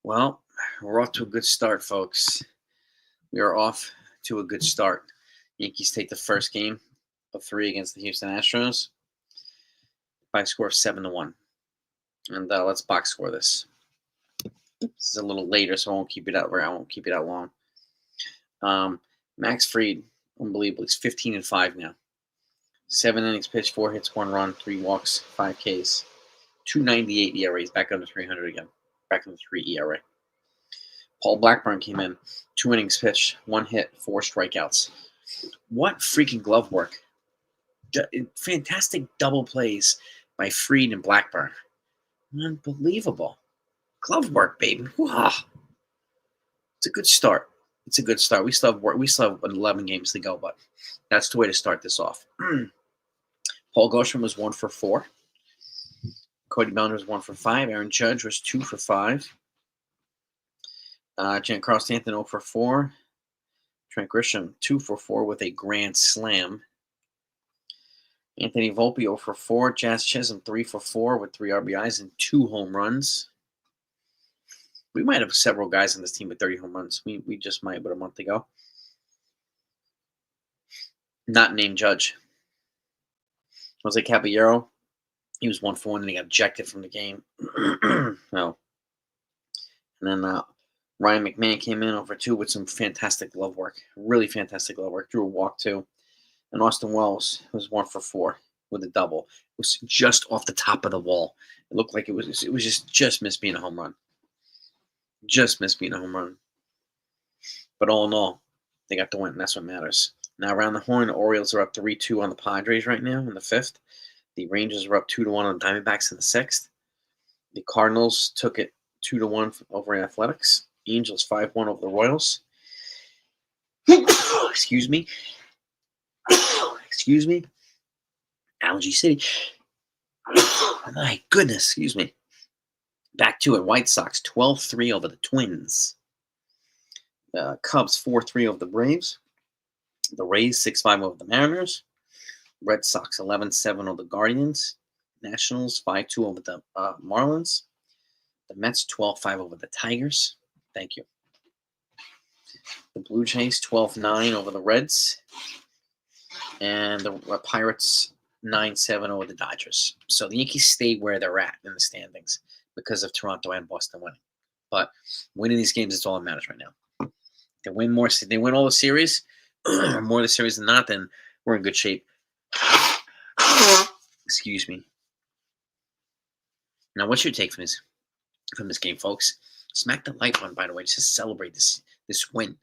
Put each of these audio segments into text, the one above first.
Well, we're off to a good start, folks. We are off to a good start. Yankees take the first game of three against the Houston Astros by a score of 7-1. And let's box score this. This is a little later, so I won't keep it out. I won't keep it out long. Max Fried, unbelievable. He's 15-5 now. 7 innings pitched, 4 hits, 1 run, 3 walks, 5 Ks. 2.98 ERA. He's back under 300 again. Back under 3 ERA. Paul Blackburn came in, 2 innings pitched, 1 hit, 4 strikeouts. What freaking glove work. Fantastic double plays by Fried and Blackburn. Unbelievable. Glove work, baby. Wow. It's a good start. It's a good start. We still have 11 games to go, but that's the way to start this off. Paul Goldschmidt was 1 for 4. Cody Bellinger was 1 for 5. Aaron Judge was 2 for 5. Giancarlo Stanton 0 for 4. Trent Grisham 2 for 4 with a grand slam. Anthony Volpe 0 for 4. Jazz Chisholm 3 for 4 with 3 RBIs and 2 home runs. We might have several guys on this team with 30 home runs. We just might, but a month ago. Not named Judge. Jose Caballero, he was 1 for 1, and he got ejected from the game. No. And then Ryan McMahon came in 0 for 2 with some fantastic glove work. Really fantastic glove work. Drew a walk, too. And Austin Wells was 1 for 4 with a double. It was just off the top of the wall. It looked like it was just missed being a home run. Just missed being a home run. But all in all, they got the win, and that's what matters. Now, around the horn, the Orioles are up 3-2 on the Padres right now in the 5th. The Rangers are up 2-1 on the Diamondbacks in the 6th. The Cardinals took it 2-1 over Athletics. Angels 5-1 over the Royals. Excuse me. Excuse me. Allergy City. My goodness, excuse me. Back to it. White Sox 12-3 over the Twins. Cubs 4-3 over the Braves. The Rays 6-5 over the Mariners. Red Sox 11-7 over the Guardians. Nationals 5-2 over the Marlins. The Mets 12-5 over the Tigers. Thank you. The Blue Jays 12-9 over the Reds. And the Pirates 9-7 over the Dodgers. So the Yankees stay where they're at in the standings because of Toronto and Boston winning. But winning these games is all that matters right now. They win all the series, or more of the series than not, then we're in good shape. Excuse me. Now, what's your take from this game, folks? Smack the like button, by the way, just to celebrate this win.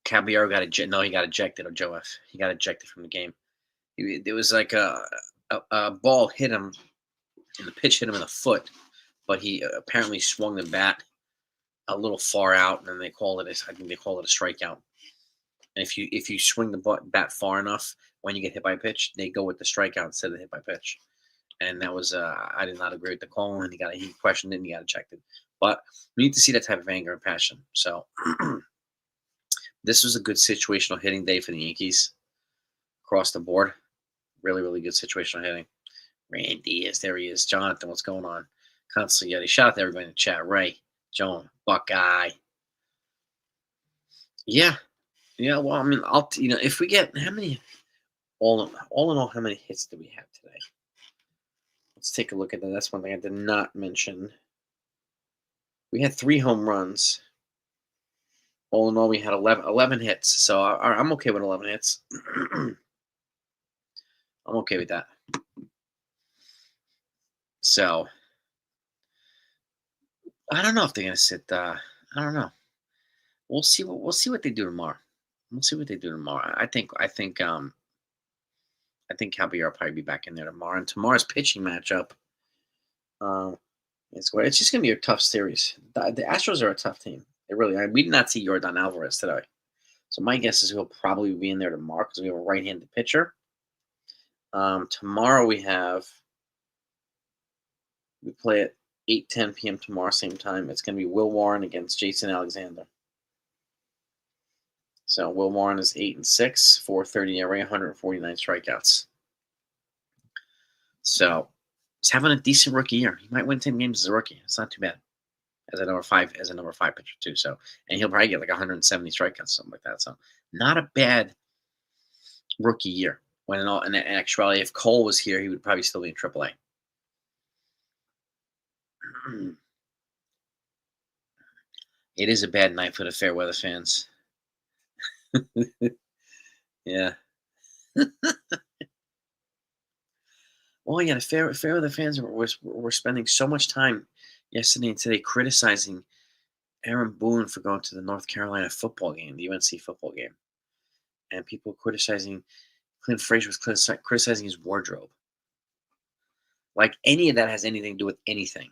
Caballero got ejected. No, he got ejected, or Joe F. He got ejected from the game. It was like a ball hit him, and the pitch hit him in the foot, but he apparently swung the bat a little far out, and then I think they call it a strikeout. And if you swing the bat far enough, when you get hit by a pitch, they go with the strikeout instead of the hit by pitch. And that was I did not agree with the call, and he questioned it and he got ejected. But we need to see that type of anger and passion. So this was a good situational hitting day for the Yankees across the board. Really, really good situational hitting. Randy is there. He is. Jonathan, what's going on? Constantly Yeti. Shout out to everybody in the chat. Ray, Joan, Buckeye. Yeah. Well, I mean, if we get how many, all in all, how many hits did we have today? Let's take a look at that. That's one thing I did not mention. We had 3 home runs. All in all, we had 11 hits. So I'm okay with 11 hits. I'm okay with that. So I don't know if they're gonna sit. I don't know. We'll see what they do tomorrow. I think Caballero will probably be back in there tomorrow. And tomorrow's pitching matchup, it's just gonna be a tough series. The Astros are a tough team. They really are. We did not see Yordan Alvarez today, so my guess is he'll probably be in there tomorrow because we have a right-handed pitcher. Tomorrow we play at 8:10 p.m. tomorrow, same time. It's gonna be Will Warren against Jason Alexander. So Will Warren is 8-6, 4.30 ERA, 149 strikeouts. So He's having a decent rookie year. He might win 10 games as a rookie. It's not too bad as a number five pitcher too. So, and he'll probably get like 170 strikeouts, something like that. So, not a bad rookie year. When in actuality, if Cole was here, he would probably still be in AAA. It is a bad night for the fair weather fans. Yeah. Well, yeah, the fair weather fans were spending so much time yesterday and today criticizing Aaron Boone for going to the North Carolina football game, the UNC football game, and people criticizing Clint Frazier was criticizing his wardrobe. Like any of that has anything to do with anything.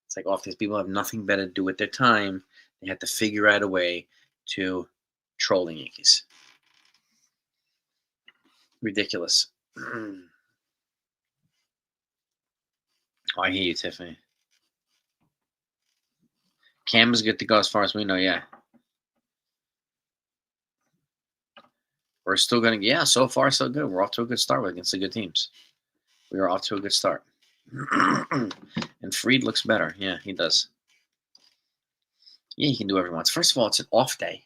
It's like, these people have nothing better to do with their time. They have to figure out a way to troll the Yankees. Ridiculous. Oh, I hear you, Tiffany. Cam is good to go as far as we know, yeah. We're still going to, yeah, so far so good. We're off to a good start against the good teams. We are off to a good start. And Fried looks better. Yeah, he does. Yeah, he can do whatever he wants. First of all, it's an off day.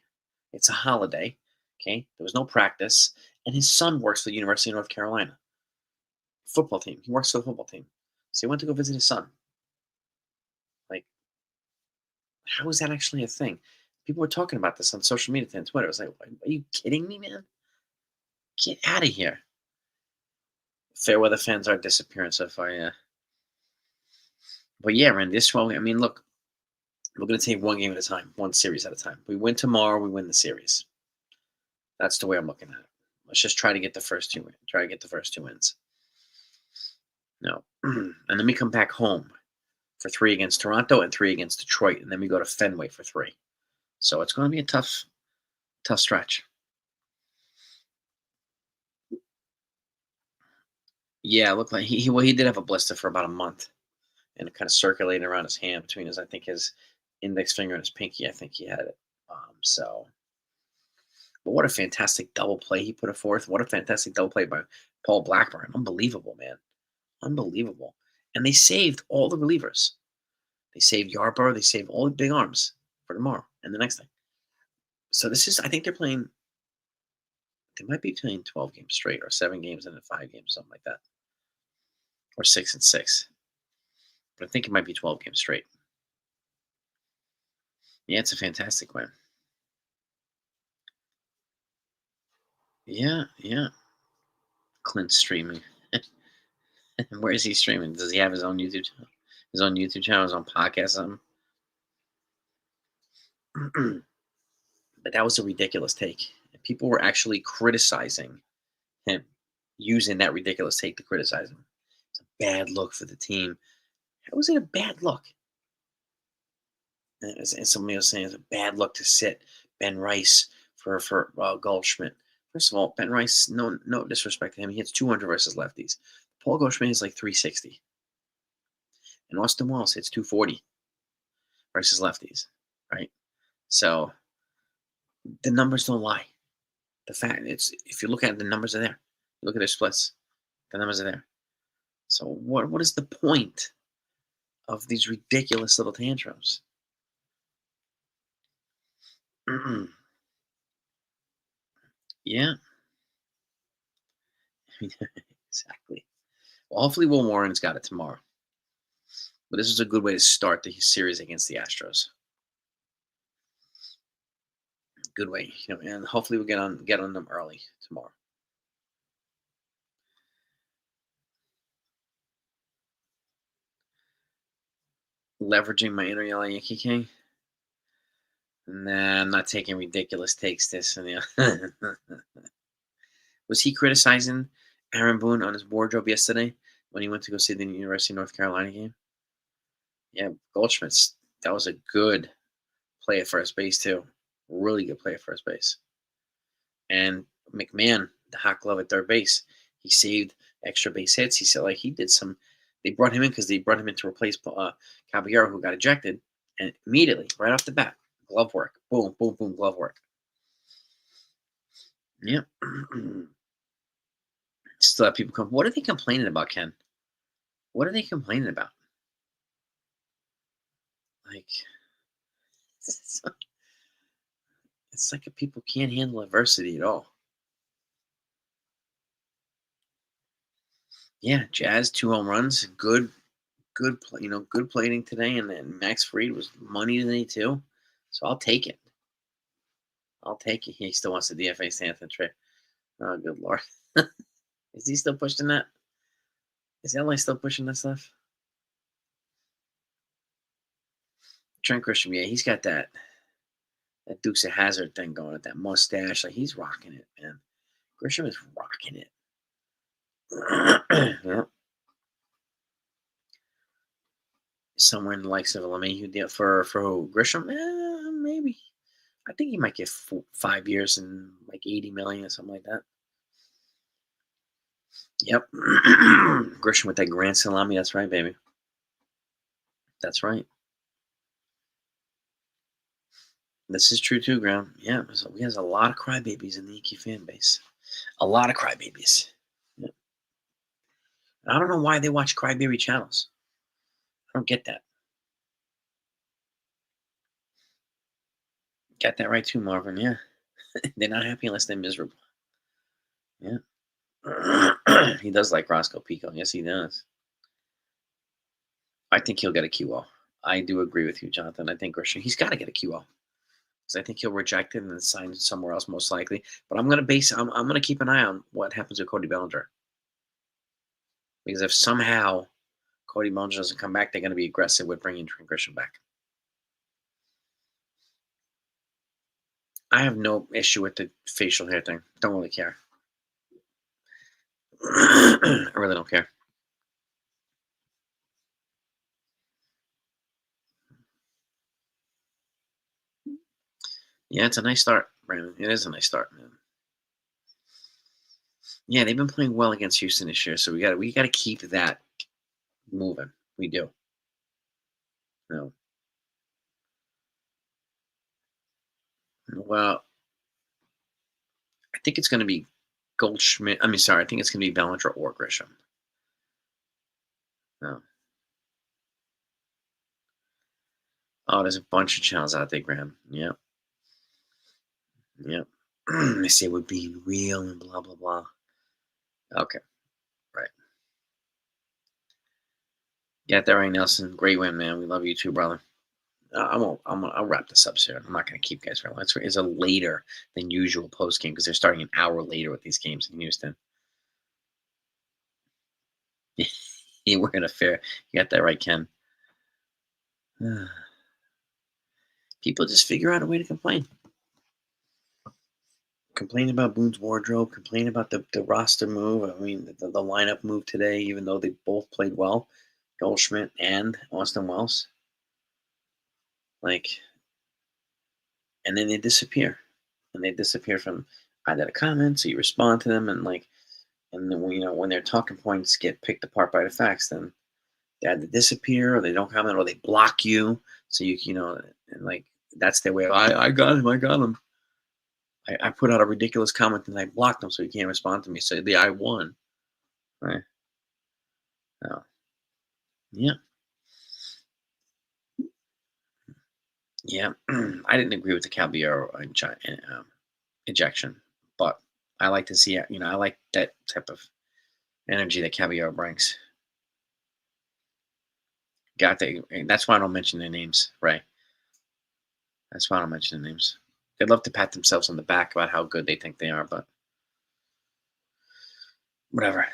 It's a holiday. Okay, there was no practice. And his son works for the University of North Carolina football team. He works for the football team. So he went to go visit his son. Like, how is that actually a thing? People were talking about this on social media and Twitter. I was like, are you kidding me, man? Get out of here. Fair weather fans are disappearing so far, yeah. But yeah, man, this one, I mean, look, we're going to take one game at a time, one series at a time. We win tomorrow, we win the series. That's the way I'm looking at it. Let's just try to get the first two wins. Try to get the first two wins. No. And then we come back home for 3 against Toronto and 3 against Detroit. And then we go to Fenway for 3. So it's going to be a tough stretch. Yeah, it looked like he did have a blister for about a month. And it kind of circulated around his hand between his, I think, his index finger and his pinky. I think he had it. But what a fantastic double play he put forth. What a fantastic double play by Paul Blackburn. Unbelievable, man. Unbelievable. And they saved all the relievers. They saved Yarborough. They saved all the big arms for tomorrow and the next thing. So this is, I think they might be playing 12 games straight or 7 games and then 5 games, something like that. Or 6 and 6. But I think it might be 12 games straight. Yeah, it's a fantastic win. Yeah. Clint's streaming. Where is he streaming? Does he have his own YouTube channel? His own YouTube channel, his own podcast, something? But that was a ridiculous take. People were actually criticizing him, using that ridiculous take to criticize him. It's a bad look for the team. How was it a bad look? And somebody was saying it's a bad look to sit Ben Rice for Goldschmidt. First of all, Ben Rice, no disrespect to him, he hits 200 versus lefties. Paul Goldschmidt is like 360. And Austin Wells hits 240 versus lefties, right? So the numbers don't lie. The fact if you look at it, the numbers are there. Look at their splits. The numbers are there. So what is the point of these ridiculous little tantrums? Yeah. Exactly. Well, hopefully Will Warren's got it tomorrow. But this is a good way to start the series against the Astros. Good way, and hopefully we'll get on them early tomorrow. Leveraging my inner yellow Yankee King. Nah, I'm not taking ridiculous takes. This and the. Was he criticizing Aaron Boone on his wardrobe yesterday when he went to go see the University of North Carolina game? Yeah, Goldschmidt's. That was a good play at first base too. Really good play at first base. And McMahon, the hot glove at third base, he saved extra base hits. He said he did some. They brought him in because they brought him in to replace Caballero, who got ejected, and immediately, right off the bat, glove work. Boom, boom, boom, glove work. Yep. Still have people come. What are they complaining about, Ken? What are they complaining about? Like, it's, it's like if people can't handle adversity at all. Yeah, Jazz 2 home runs, good play, good plating today, and then Max Fried was money today too. So I'll take it. I'll take it. He still wants the DFA Stanton trade. Oh, good lord. Is he still pushing that? Is LA still pushing that stuff? Trent Grisham, yeah, he's got that Dukes of Hazard thing going with that mustache. Like he's rocking it, man. Grisham is rocking it. Yeah. Somewhere in the likes of a LeMahieu deal for who? Grisham? Maybe. I think he might get 5 years and like 80 million or something like that. Yep. Grisham with that grand salami. That's right, baby. That's right. This is true too, Graham. Yeah, we has a lot of crybabies in the Yankee fan base. A lot of crybabies. Yeah. I don't know why they watch crybaby channels. I don't get that. Got that right too, Marvin. Yeah. They're not happy unless they're miserable. Yeah. He does like Roscoe Pico. Yes, he does. I think he'll get a QO. I do agree with you, Jonathan. I think Grisham, he's got to get a QO. Because I think he'll reject it and then sign it somewhere else, most likely. But I'm gonna keep an eye on what happens with Cody Bellinger. Because if somehow Cody Bellinger doesn't come back, they're gonna be aggressive with bringing Trent Grisham back. I have no issue with the facial hair thing. Don't really care. I really don't care. Yeah, it's a nice start, Brandon. It is a nice start, man. Yeah, they've been playing well against Houston this year, so we gotta keep that moving. We do. No. Well, I think it's gonna be Goldschmidt. I mean, sorry, I think it's gonna be Bellinger or Grisham. No. Oh, there's a bunch of channels out there, Graham. Yep. Yep. They say we're being real and blah blah blah. Okay, right. Got that right, Nelson. Great win, man. We love you too, brother. I'll wrap this up soon. I'm not going to keep guys for long. It's a later than usual post game because they're starting an hour later with these games in Houston. We're in a fair. You got that right, Ken. People just figure out a way to complain. Complain about Boone's wardrobe. Complain about the roster move. I mean, the lineup move today, even though they both played well, Goldschmidt and Austin Wells. Like, and then they disappear, and they disappear from either the comments, so you respond to them, and like, and then when their talking points get picked apart by the facts, then they either disappear or they don't comment or they block you. So and like that's their way. I got him. I got him. I put out a ridiculous comment and I blocked him, so he can't respond to me. So I won. Right? Oh, yeah, yeah. I didn't agree with the Caballero ejection, but I like to see it. I like that type of energy that Caballero brings. Got that? That's why I don't mention their names, right? That's why I don't mention their names. They'd love to pat themselves on the back about how good they think they are, but whatever.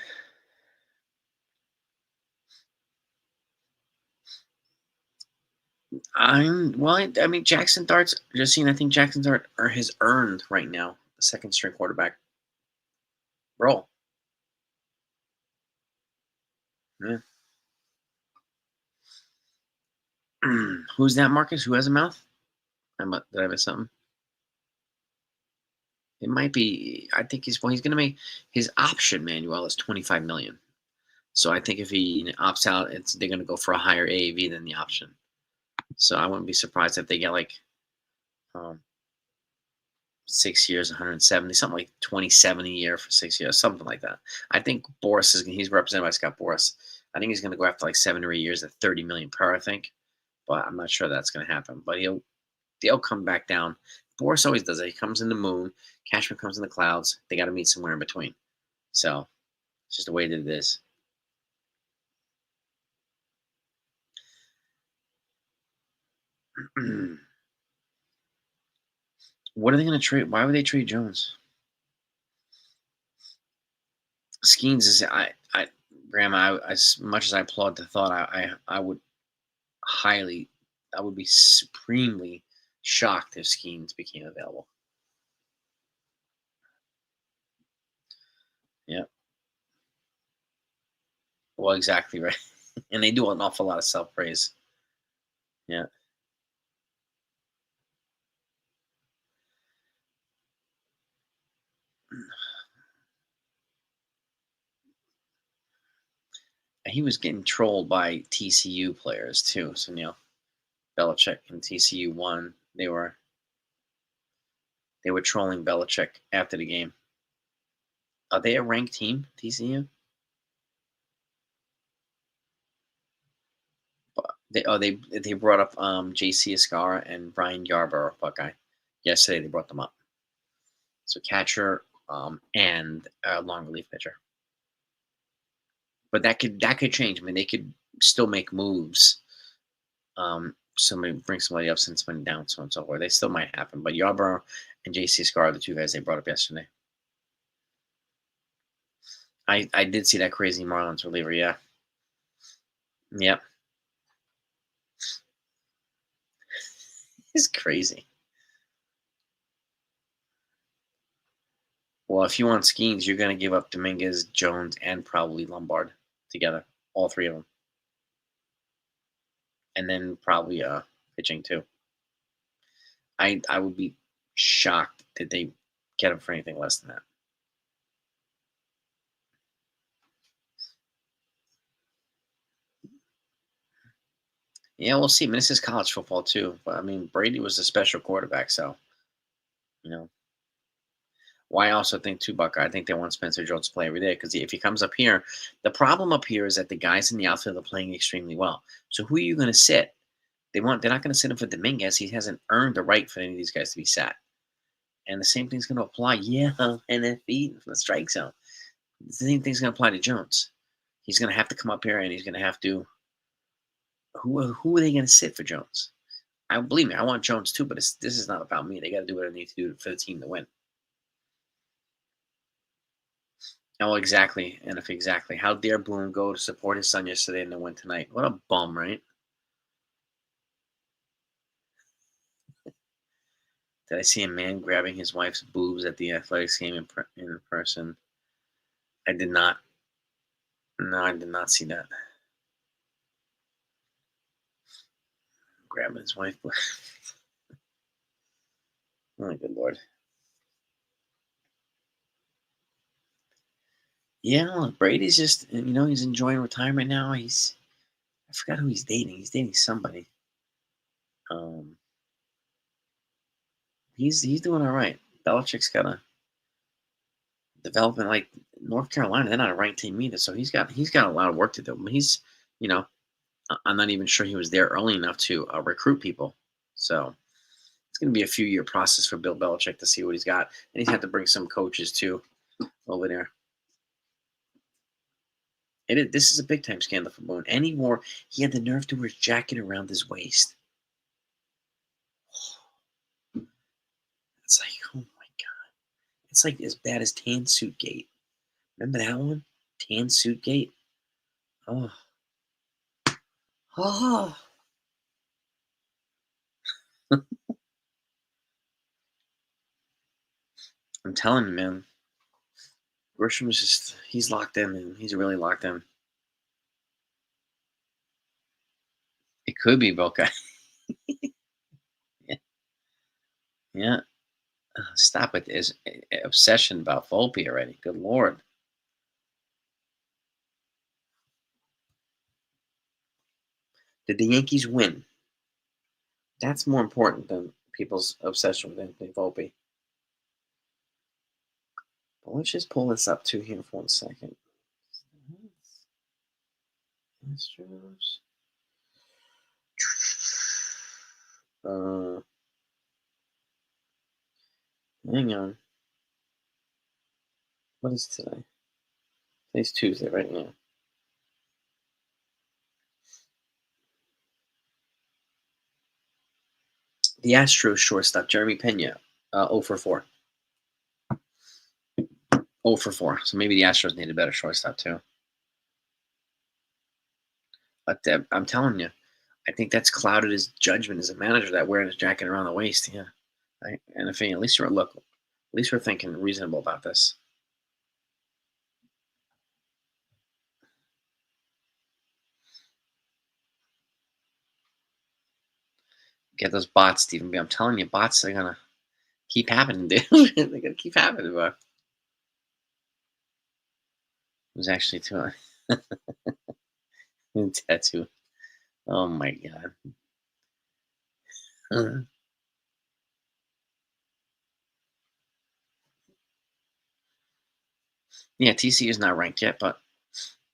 I mean, Jackson Dart's just seen. I think Jackson Dart has earned right now the second string quarterback role. Yeah. Who's that, Marcus? Who has a mouth? Did I miss something? It might be. I think he's going to make his option manual is 25 million. So I think if he opts out, they're going to go for a higher AAV than the option. So I wouldn't be surprised if they get like um, 6 years, 170, something like 27 a year for 6 years, something like that. I think Boris he's represented by Scott Boris. I think he's going to go after like 7 or 8 years at 30 million per, I think, but I'm not sure that's going to happen. But they'll come back down. Boris always does it. He comes in the moon, Cashman comes in the clouds. They got to meet somewhere in between. So it's just the way that it is. What are they going to trade? Why would they trade Jones? Skeens is Grandma. As much as I applaud the thought, I would highly, I would be supremely shocked if Skeens became available. Yeah, well, exactly right. And they do an awful lot of self praise. Yeah, he was getting trolled by TCU players too. So Belichick and TCU won. They were trolling Belichick after the game. Are they a ranked team, TCU? They brought up JC Escara and Brian Yarborough, Buckeye. Yesterday they brought them up. So catcher and long relief pitcher. But that could change. I mean, they could still make moves. Somebody bring somebody up, send somebody down, so on and so forth. They still might happen. But Yarborough and JC Escara are the two guys they brought up yesterday. I did see that crazy Marlins reliever. Yeah. Yep. It's crazy. Well, if you want Skeens, you're going to give up Dominguez, Jones, and probably Lombard together, all three of them, and then probably pitching too. I would be shocked that they get him for anything less than that. Yeah, we'll see. I mean, this is college football too. But I mean, Brady was a special quarterback, so you know. Well, I also think too, Bucker. I think they want Spencer Jones to play every day because if he comes up here, the problem up here is that the guys in the outfield are playing extremely well. So who are you going to sit? They're not going to sit him for Dominguez. He hasn't earned the right for any of these guys to be sat. And the same thing's going to apply. Yeah, and then feet from the strike zone. The same thing's going to apply to Jones. He's going to have to come up here and he's going to have to. Who are they going to sit for Jones? I believe me, I want Jones too, but this is not about me. They got to do what they need to do for the team to win. Oh, exactly. And if exactly, how dare Boone go to support his son yesterday and then win tonight? What a bum, right? Did I see a man grabbing his wife's boobs at the athletics game in person? I did not. No, I did not see that. Grabbing his wife. Oh, good lord. Yeah, look, Brady's just he's enjoying retirement now. I forgot who he's dating. He's dating somebody. Um, he's doing all right. Belichick's got a development like North Carolina. They're not a ranked team either, so he's got a lot of work to do. But you know, I'm not even sure he was there early enough to recruit people. So it's going to be a few-year process for Bill Belichick to see what he's got, and he's had to bring some coaches too over there. This is a big time scandal for Boone. And he had the nerve to wear his jacket around his waist. It's like, oh my god. It's like as bad as Tan Suit Gate. Remember that one? Tan Suit Gate? Oh. Oh. I'm telling you, man. Grisham is he's locked in, man. He's really locked in. It could be Boca. Yeah. Yeah. Stop with this obsession about Volpe already. Good lord. Did the Yankees win? That's more important than people's obsession with Anthony Volpe. But let's just pull this up too here for 1 second. Astros. Uh, hang on. What is today? Today's Tuesday, right? Yeah. The Astros shortstop, Jeremy Pena, 0 for 4. 0 for 4. So maybe the Astros need a better shortstop too. But I'm telling you, I think that's clouded his judgment as a manager, that wearing his jacket around the waist. Yeah. Right? And if at least at least we're thinking reasonable about this. Get those bots, Stephen B. I'm telling you, bots are gonna keep happening, dude. They're gonna keep happening, bro. It was actually too tattoo. Oh my god. Yeah, TCU is not ranked yet, but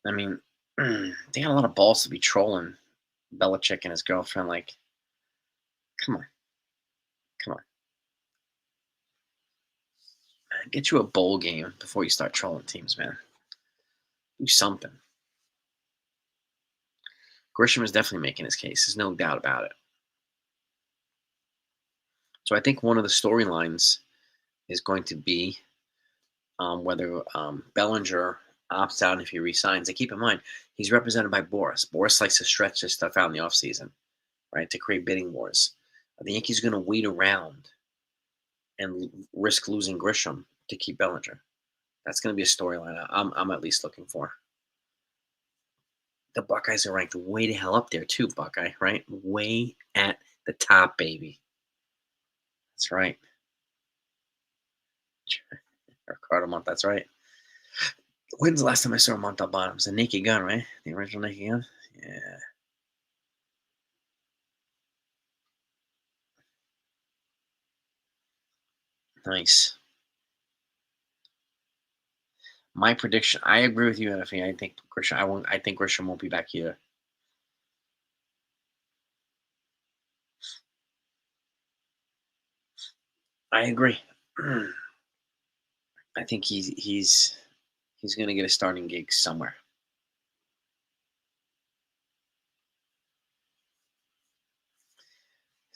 I mean, they got a lot of balls to be trolling Belichick and his girlfriend. Like, come on, come on, man. Get you a bowl game before you start trolling teams, man. Do something. Grisham is definitely making his case. There's no doubt about it. So I think one of the storylines is going to be whether Bellinger opts out if he resigns. And keep in mind, he's represented by Boris. Boris likes to stretch this stuff out in the offseason, right, to create bidding wars. The Yankees are going to wait around and risk losing Grisham to keep Bellinger. That's going to be a storyline I'm at least looking for. The Buckeyes are ranked way the hell up there too, Buckeye, right? Way at the top, baby. That's right. Ricardo Montt, that's right. When's the last time I saw a Monta Bottoms? The Naked Gun, right? The original Naked Gun? Yeah. Nice. My prediction, I agree with you, NFA. I think Grisham won't be back either. I agree. I think he's gonna get a starting gig somewhere.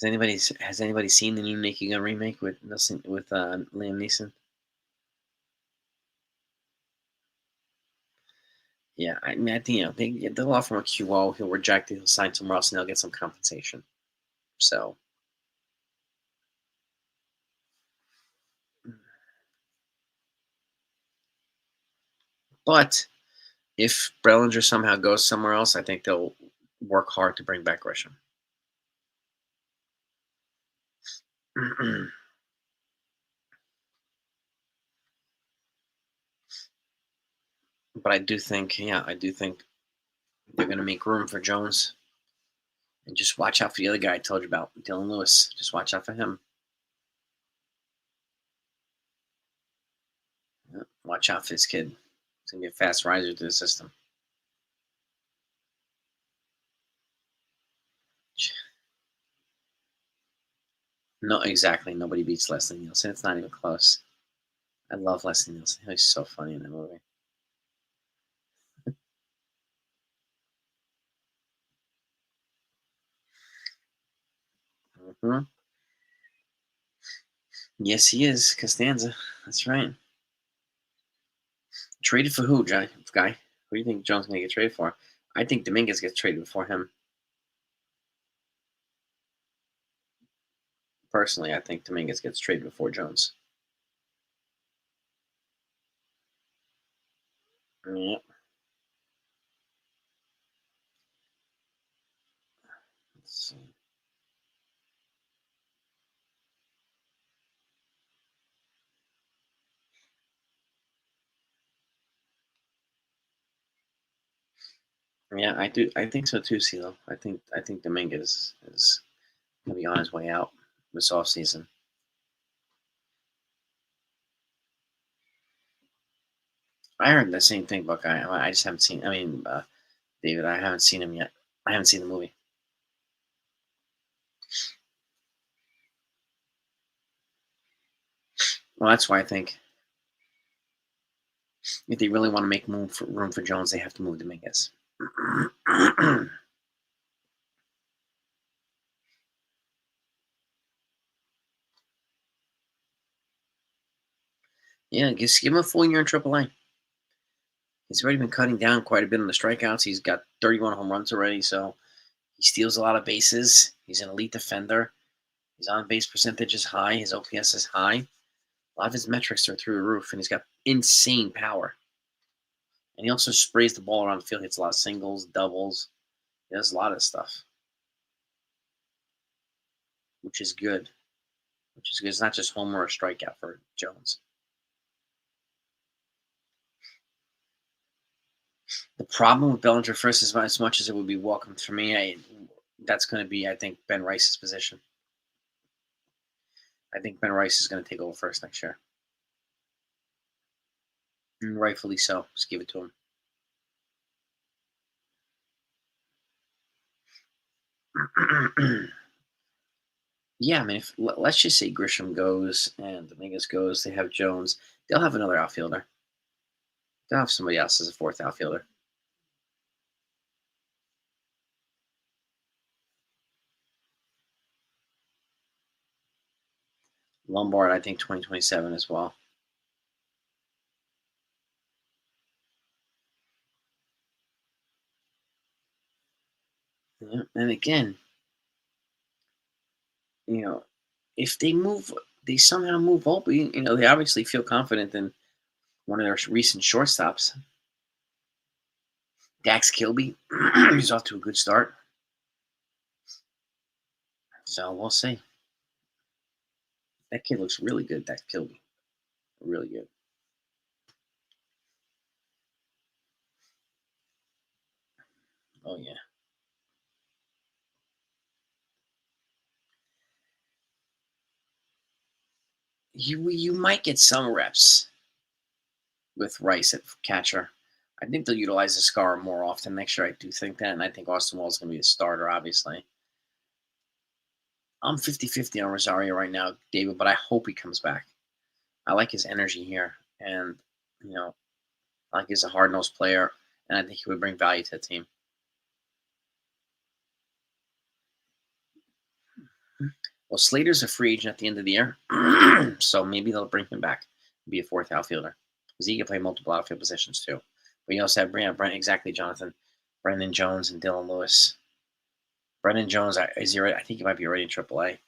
Has anybody seen the new Naked Gun remake with Liam Neeson? Yeah, I mean, I think they'll offer him a QO. He'll reject it. He'll sign somewhere else, and they'll get some compensation. So, but if Bellinger somehow goes somewhere else, I think they'll work hard to bring back Grisham. But I do think they're going to make room for Jones. And just watch out for the other guy I told you about, Dylan Lewis. Just watch out for him. Yeah, watch out for this kid. He's going to be a fast riser to the system. No, exactly. Nobody beats Leslie Nielsen. It's not even close. I love Leslie Nielsen. He's so funny in that movie. Mm-hmm. Yes, he is. Costanza. That's right. Traded for who, guy? Who do you think Jones going to get traded for? I think Dominguez gets traded before him. Personally, I think Dominguez gets traded before Jones. Yeah. Let's see. Yeah, I do. I think so too, CeeLo. I think Dominguez is going to be on his way out this offseason. I heard the same thing, Buckeye. I just haven't seen. David, I haven't seen him yet. I haven't seen the movie. Well, that's why I think if they really want to make room for Jones, they have to move Dominguez. Yeah, just give him a full year in AAA. He's already been cutting down quite a bit on the strikeouts. He's got 31 home runs already, so he steals a lot of bases. He's an elite defender. His on base percentage is high. His OPS is high. A lot of his metrics are through the roof, and he's got insane power. And he also sprays the ball around the field, hits a lot of singles, doubles. He does a lot of stuff, which is good. Which is good. It's not just homer or strikeout for Jones. The problem with Bellinger first is as much as it would be welcome for me, that's going to be, I think, Ben Rice's position. I think Ben Rice is going to take over first next year. And rightfully so. Just give it to him. Yeah, I mean, if let's just say Grisham goes and Dominguez goes, they have Jones. They'll have another outfielder. They'll have somebody else as a fourth outfielder. Lombard, I think 2027 as well. Yeah. And again, you know, if they somehow move up, they obviously feel confident in one of their recent shortstops, Dax Kilby. He's off to a good start. So we'll see. That kid looks really good, Dax Kilby. Really good. Oh, yeah. You might get some reps with Rice at catcher. I think they'll utilize the Scar more often next year. I do think that, and I think Austin Wall's going to be the starter, obviously. I'm 50-50 on Rosario right now, David, but I hope he comes back. I like his energy here, and, you know, I like he's a hard-nosed player, and I think he would bring value to the team. Well, Slater's a free agent at the end of the year, so maybe they'll bring him back, be a fourth outfielder, because he can play multiple outfield positions too. But you also have Brent, exactly, Jonathan, Brendan Jones, and Dylan Lewis. Brendan Jones, is he? I think he might be already in AAA,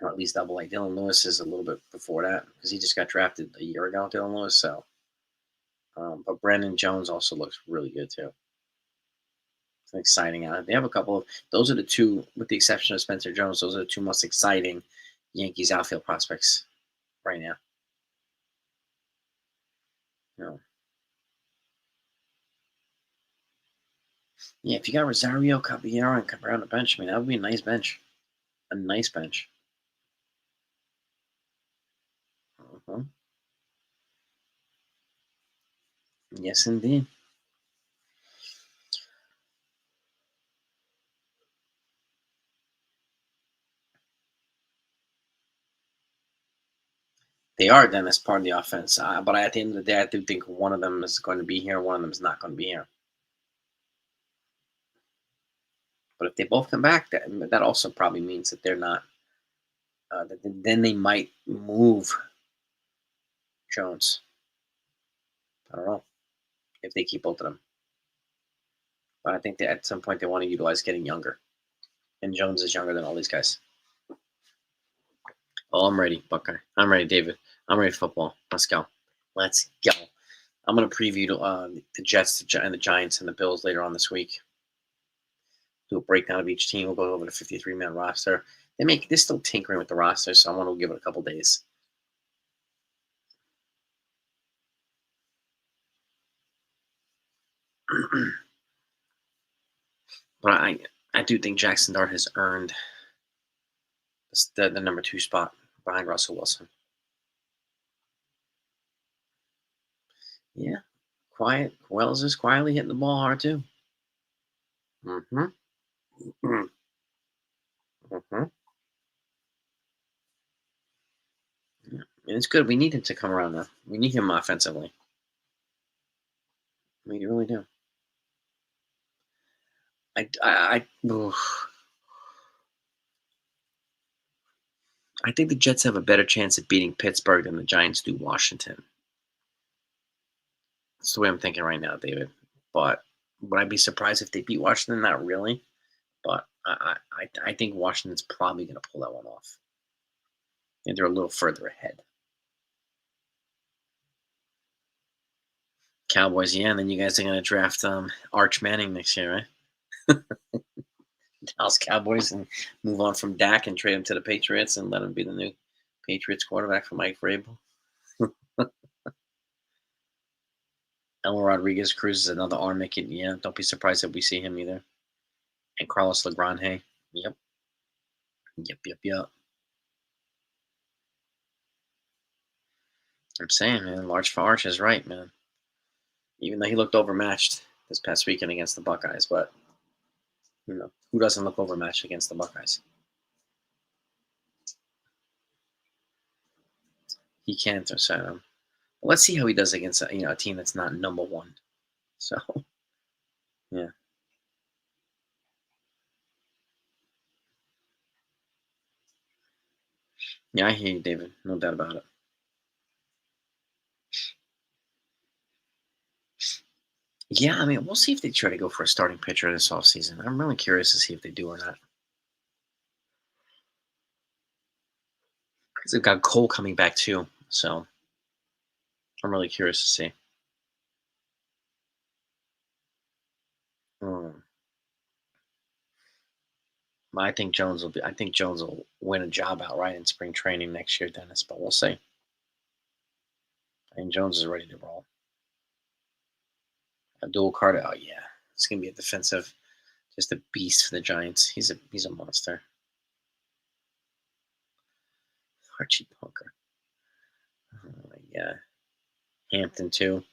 or at least Double A. Dylan Lewis is a little bit before that because he just got drafted a year ago. Dylan Lewis, so. But Brendan Jones also looks really good too. It's an exciting out. They have a couple of those are the two, with the exception of Spencer Jones. Those are the two most exciting Yankees outfield prospects right now. You know, yeah, if you got Rosario, Caballero, and Cabrera on the bench, I mean, that would be a nice bench. A nice bench. Uh-huh. Yes, indeed. They are then as part of the offense. But at the end of the day, I do think one of them is going to be here, one of them is not going to be here. But if they both come back, that also probably means that they're not. Then they might move Jones. I don't know if they keep both of them. But I think that at some point they want to utilize getting younger. And Jones is younger than all these guys. Oh, I'm ready, Buckeye. I'm ready, David. I'm ready for football. Let's go. Let's go. I'm going to preview the Jets and the Giants and the Bills later on this week. Do a breakdown of each team. We'll go over the 53-man roster. They're still tinkering with the roster, so I want to give it a couple days. But I do think Jackson Dart has earned the number 2 spot behind Russell Wilson. Yeah, quiet. Wells is quietly hitting the ball hard too. Mm-hmm. Mm-hmm. Yeah. And it's good. We need him to come around now. We need him offensively. We really do. Oof. I think the Jets have a better chance of beating Pittsburgh than the Giants do Washington. That's the way I'm thinking right now, David. But would I be surprised if they beat Washington? Not really. But I think Washington's probably going to pull that one off. I think they're a little further ahead. Cowboys, yeah, and then you guys are going to draft Arch Manning next year, right? Dallas Cowboys and move on from Dak and trade him to the Patriots and let him be the new Patriots quarterback for Mike Vrabel. Elmer Rodriguez Cruz is another arm making. Yeah, don't be surprised if we see him either. And Carlos Legrand. Yep, yep. I'm saying, man, Large for Arch is right, man. Even though he looked overmatched this past weekend against the Buckeyes, but who doesn't look overmatched against the Buckeyes? He can't. So let's see how he does against a team that's not number one. So yeah, yeah, I hear you, David. No doubt about it. Yeah, I mean, we'll see if they try to go for a starting pitcher this offseason. I'm really curious to see if they do or not. Because they've got Cole coming back too. So I'm really curious to see. Hmm. I think Jones will win a job outright in spring training next year, Dennis. But we'll see. I think Jones is ready to roll. Abdul Carter, oh yeah, it's gonna be a defensive, just a beast for the Giants. He's a monster. Archie Bunker. Yeah, Hampton too.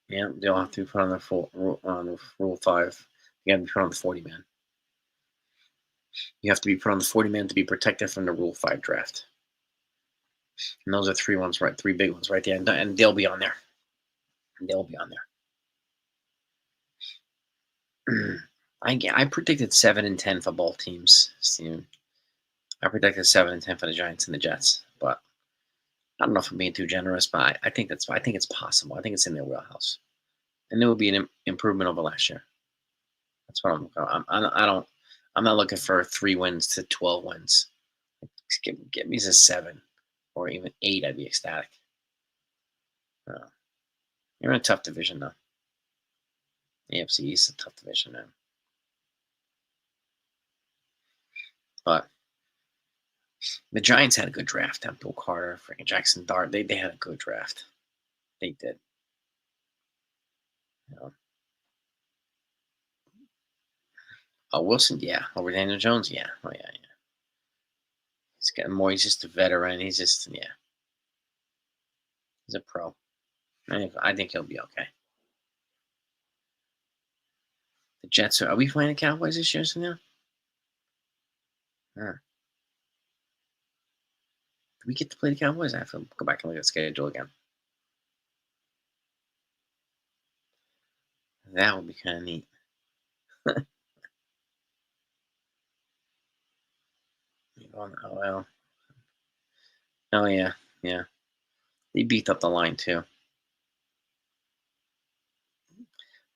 Yeah, they'll have to be put on the rule 5. You got to be put on the 40 man. You have to be put on the 40 man to be protected from the Rule 5 draft. And those are three ones, right? Three big ones right there, and they'll be on there. They'll be on there. I predicted 7 and 10 for both teams, Steven. I predicted 7 and 10 for the Giants and the Jets, but I don't know if I'm being too generous, but I think it's possible. I think it's in their wheelhouse, and there will be an improvement over last year. That's what I don't. I'm not looking for 3 wins to 12 wins. Just give me a 7 or even 8. I'd be ecstatic. Uh, you're in a tough division though. AFC East is a tough division, man. But the Giants had a good draft. Abdul Carter, freaking Jackson Dart. They had a good draft. They did. You know. Oh, Wilson, yeah. Over Daniel Jones, yeah. Oh yeah. He's getting more. He's just a veteran. He's just yeah. He's a pro. I think he'll be okay. The Jets are we playing the Cowboys this year? So now? Do we get to play the Cowboys? I have to go back and look at the schedule again. That would be kind of neat. Oh well. Oh yeah. They beat up the line too.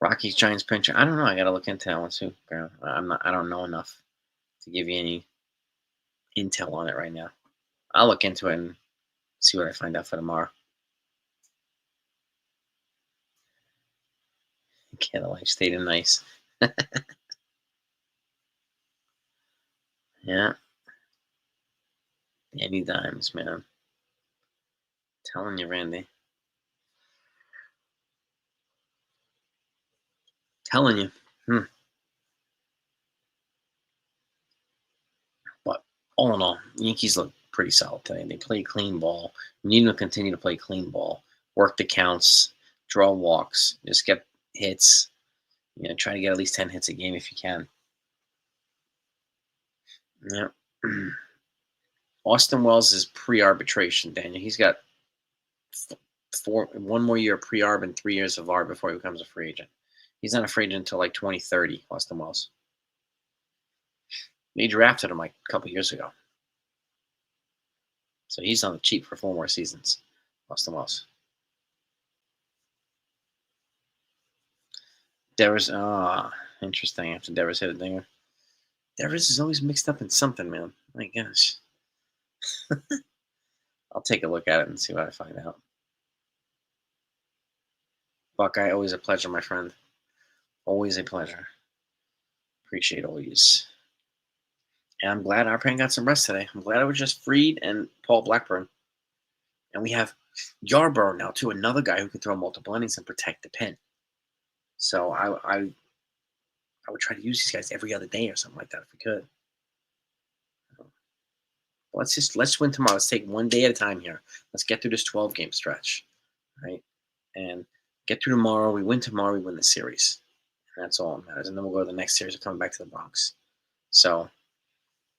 Rockies Giants pincher. I don't know. I gotta look into that one too. I'm not. I don't know enough to give you any intel on it right now. I'll look into it and see what I find out for tomorrow. Cadillac State and nice. Yeah, Danny Dimes, man. Telling you, Randy. Telling you. Hmm. But all in all, Yankees look pretty solid today. They play clean ball. We need them to continue to play clean ball. work the counts, draw walks, just get hits. Try to get at least 10 hits a game if you can. Yeah. Austin Wells is pre-arbitration, Daniel. He's got one more year of pre-arb and 3 years of arb before he becomes a free agent. He's not a free agent until like 2030, Austin Wells. They drafted him like a couple years ago. So he's on the cheap for 4 more seasons, Austin Wells. Devers, interesting. After Devers hit a dinger. Devers is always mixed up in something, man. My gosh. I'll take a look at it and see what I find out. Buckeye, always a pleasure, my friend. Always a pleasure. Appreciate always. And I'm glad our pen got some rest today. I'm glad it was just Freed and Paul Blackburn. And we have Yarborough now, too, another guy who can throw multiple innings and protect the pen. So I would try to use these guys every other day or something like that if we could. Let's win tomorrow. Let's take one day at a time here. Let's get through this 12-game stretch, right? And get through tomorrow. We win tomorrow. We win the series. And that's all that matters. And then we'll go to the next series. We're coming back to the Bronx. So,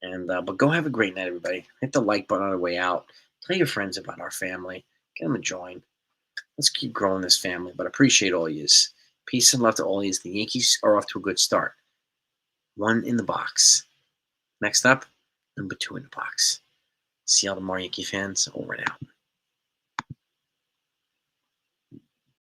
but go have a great night, everybody. Hit the like button on the way out. Tell your friends about our family. Get them a join. Let's keep growing this family. But appreciate all yous. Peace and love to all yous. The Yankees are off to a good start. 1 in the box. Next up, number 2 in the box. See all the more Yankee fans. Over and out.